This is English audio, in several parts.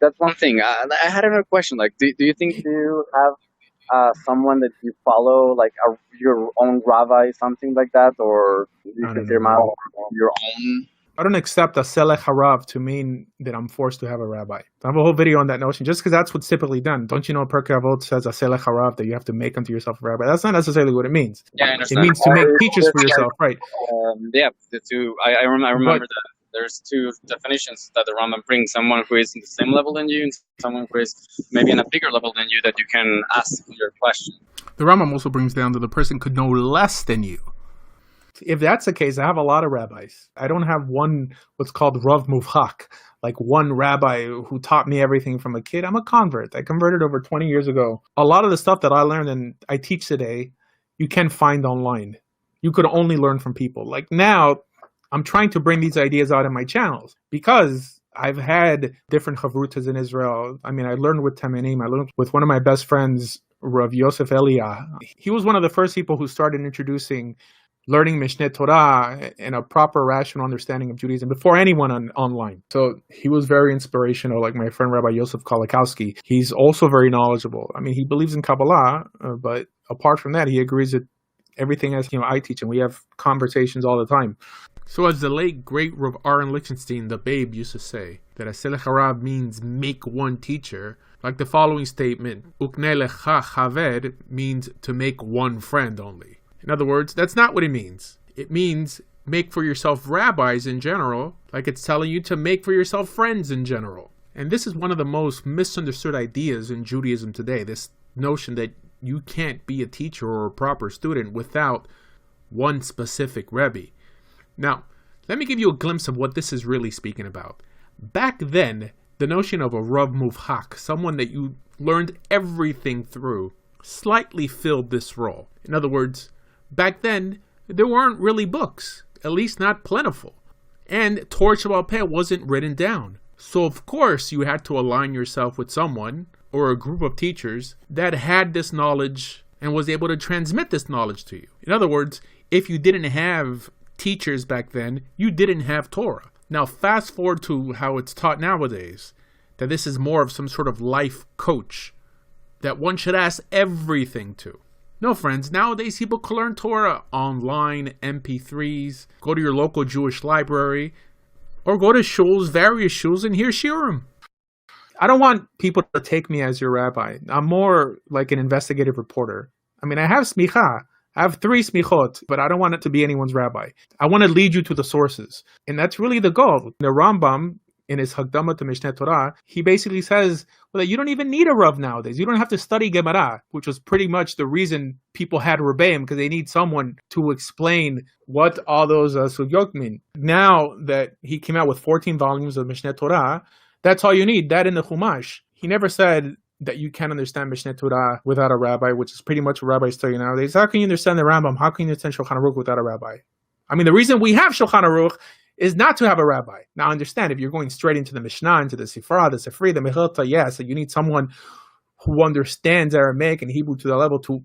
that's one thing. I had another question. Like, do you think you have someone that you follow, like your own rabbi, something like that, or do you No, no, no, consider no. your own? I don't accept a selech harav to mean that I'm forced to have a rabbi. I have a whole video on that notion, just because that's what's typically done. Don't you know Pirkei Avot says a selech harav, that you have to make unto yourself a rabbi? That's not necessarily what it means. Yeah, I It understand. means to make teachers for yourself, right? Yeah, the two. I But remember that there's two definitions that the Rambam brings: someone who is in the same level than you, and someone who is maybe in a bigger level than you that you can ask your question. the Rambam also brings down that the person could know less than you. If that's the case, I have a lot of rabbis. I don't have one, what's called Rav Muvhak, like one rabbi who taught me everything from a kid. I'm a convert. I converted over 20 years ago. A lot of the stuff that I learned and I teach today, you can find online. You could only learn from people. Like now, I'm trying to bring these ideas out in my channels because I've had different chavrutas in Israel. I mean, I learned with Temenim. I learned with one of my best friends, Rav Yosef Elia. He was one of the first people who started introducing learning Mishneh Torah and a proper rational understanding of Judaism before anyone online. So he was very inspirational, like my friend Rabbi Yosef Kolakowski. He's also very knowledgeable. I mean, he believes in Kabbalah, but apart from that, he agrees with everything as I teach, and we have conversations all the time. So as the late, great Rav Aaron Lichtenstein, the babe, used to say, that a Selech Harav means make one teacher, like the following statement, Ukne lecha chaver, means to make one friend only. In other words, that's not what it means. It means make for yourself rabbis in general, like it's telling you to make for yourself friends in general. And this is one of the most misunderstood ideas in Judaism today, this notion that you can't be a teacher or a proper student without one specific Rebbe. Now, let me give you a glimpse of what this is really speaking about. Back then, the notion of a Rav Muvhak, someone that you learned everything through, slightly filled this role. In other words, back then, there weren't really books, at least not plentiful. And Torah Shabbat Peh wasn't written down. So of course you had to align yourself with someone or a group of teachers that had this knowledge and was able to transmit this knowledge to you. In other words, if you didn't have teachers back then, you didn't have Torah. Now fast forward to how it's taught nowadays, that this is more of some sort of life coach that one should ask everything to. No, friends, nowadays people can learn Torah online, MP3s, go to your local Jewish library, or go to shuls, various shuls, and hear shiurim. I don't want people to take me as your rabbi. I'm more like an investigative reporter. I mean, I have smicha. I have 3 smichot, but I don't want it to be anyone's rabbi. I want to lead you to the sources. And that's really the goal. The Rambam, in his Hagdama to Mishneh Torah, he basically says, well, that you don't even need a Rav nowadays. You don't have to study Gemara, which was pretty much the reason people had Rebbeim, because they need someone to explain what all those sugyot mean. Now that he came out with 14 volumes of Mishneh Torah, that's all you need, that in the Chumash. He never said that you can't understand Mishneh Torah without a rabbi, which is pretty much what rabbis tell you nowadays. How can you understand the Rambam? How can you understand Shulchan Aruch without a rabbi? I mean, the reason we have Shulchan Aruch is not to have a rabbi. Now, understand, if you're going straight into the Mishnah, into the Sifra, the Sifri, the Mechilta, yes, so you need someone who understands Aramaic and Hebrew to the level to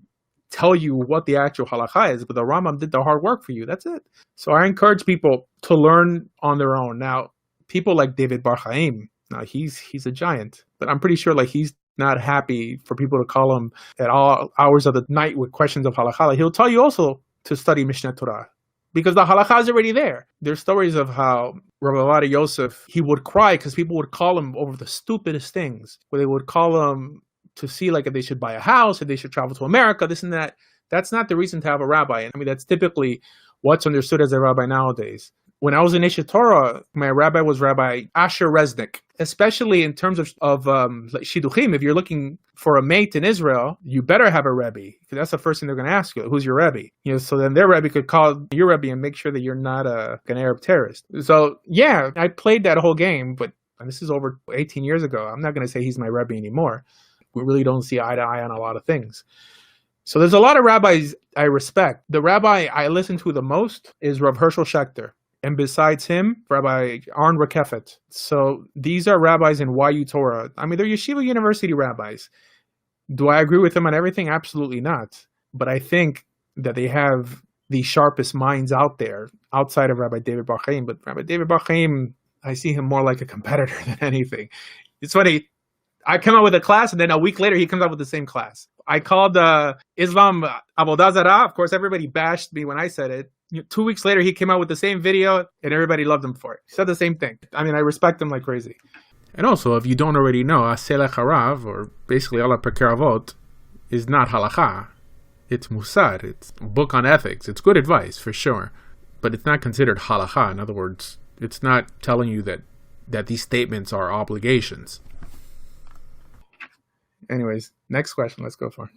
tell you what the actual halakha is, but the Rambam did the hard work for you. That's it. So I encourage people to learn on their own. Now, people like David Bar Chaim, now he's a giant, but I'm pretty sure like he's not happy for people to call him at all hours of the night with questions of halakha. Like, he'll tell you also to study Mishneh Torah, because the halakha is already there. There's stories of how Rabbi Yosef, he would cry because people would call him over the stupidest things, where they would call him to see like if they should buy a house, if they should travel to America, this and that. That's not the reason to have a rabbi. I mean, that's typically what's understood as a rabbi nowadays. When I was in Isha Torah, my rabbi was Rabbi Asher Meza, especially in terms of like shidduchim. If you're looking for a mate in Israel, you better have a rebbe, because that's the first thing they're going to ask you. Who's your rebbe? You know, so then their rebbe could call your rebbe and make sure that you're not an Arab terrorist. So yeah, I played that whole game, but this is over 18 years ago. I'm not going to say he's my rebbe anymore. We really don't see eye to eye on a lot of things. So there's a lot of rabbis I respect. The rabbi I listen to the most is Rav Hershel Schechter. And besides him, Rabbi Aaron Rakefet. So these are rabbis in YU Torah. I mean, they're Yeshiva University rabbis. Do I agree with them on everything? Absolutely not. But I think that they have the sharpest minds out there, outside of Rabbi David Bar Chaim. But Rabbi David Bar Chaim, I see him more like a competitor than anything. It's funny. I come out with a class, and then a week later, he comes out with the same class. I called Islam Avodah Zarah. Of course, everybody bashed me when I said it. 2 weeks later, he came out with the same video, and everybody loved him for it. He said the same thing. I mean, I respect him like crazy. And also, if you don't already know, Aselech Harav, or basically Allah Perkei Avot, is not halakha. It's musar. It's a book on ethics. It's good advice, for sure. But it's not considered halakha. In other words, it's not telling you that these statements are obligations. Anyways, next question. Let's go for.